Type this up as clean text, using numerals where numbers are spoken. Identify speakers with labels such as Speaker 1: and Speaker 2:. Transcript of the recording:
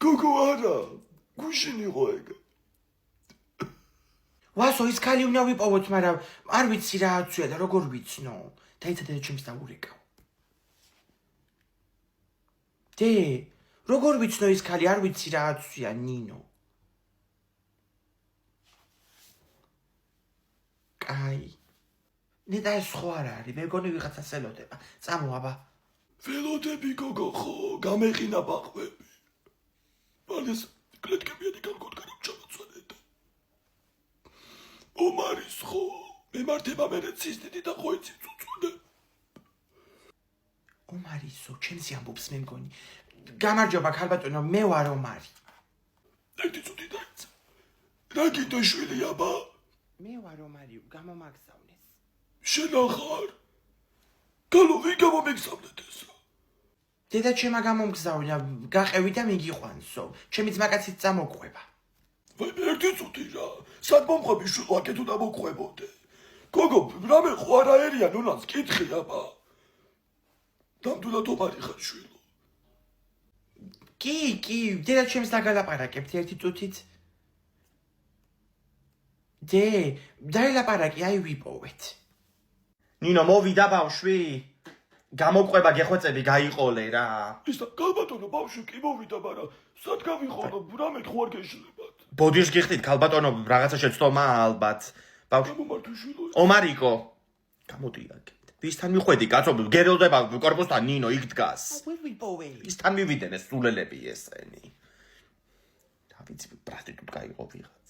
Speaker 1: გოგო არა, გუშინ იყო ეგ.
Speaker 2: ვასო ის ქალი უნდა ვიპოვოთ, მაგრამ არ ვიცი რა აცვია და როგორ ვიცნო. დაიცა დედა ჩემს დაურეკავ. დე, როგორ ვიცნო ის ქალი, არ ვიცი რა აცვია ნინო. კაი. ნედა ეს ხო არ არის, მე მგონი ვიღაცა სელოდება. წამო აბა.
Speaker 1: ველოდები გოგო ხო, გამეყინა ბაყვები. მალეს კლეთკებიანი განკოდგანამ ჩამოწვანეთ. ომარის ხო, მემართება მერე ცისდიდი და ხო იცი წუწუნე.
Speaker 2: ომარისო, ჩემს ამბობს მე მგონი. გამარჯობა ქალბატონო, მე ვარ ომარი.
Speaker 1: ერთი წუთი დაიცა. რა გითო შვილი აბა?
Speaker 2: მე ვარ ომარი, გამომაგზავნეს.
Speaker 1: შენ ახარ? გალო ვინ გამომიგზავნეთ ესა?
Speaker 2: დედა ჩემა გამომგზავნა, გაყევი და მიგიყვანსო. ჩემი ძმაკაციც წამოყვება.
Speaker 1: ვაი, ერთი წუთი რა. სად მომყვები შვილო, აქეთ უნდა მოყვებოდე. გოგო, რამე ხო არაერია ნუნას, კითხი აბა. ნამდვილად ომარი ხარ შვილო.
Speaker 2: კი, დედა ჩემს დაგალაპარაკებთ ერთი წუთით. დე, დაელაპარაკი, აი ვიპოვეთ. ნინო, მოვიდა ბავშვი. გამოყვება გეხვეწები გაიყოლე რა.
Speaker 1: ისა, ქალბატონო, ბავშვი კი მოვიდა, მაგრამ სად გავიხონო, რამე ხო არ გეშლებათ.
Speaker 2: ბოდიშ გიხდით ქალბატონო, რაღაცა შეცდომა ალბათ. ბავშვი,
Speaker 1: გამომართვი შვილო.
Speaker 2: ომარიკო. გამოდიაგეთ. ვისთან მიხვედი, კაცო, გერილდება კორპუსთან ნინო იქ დგას. ვერ ვიპოვე. ვისთან მივიდნენ ეს სულელები ესენი. რა ვიცი, პრასტიტუტ გაიყო ვიღაც.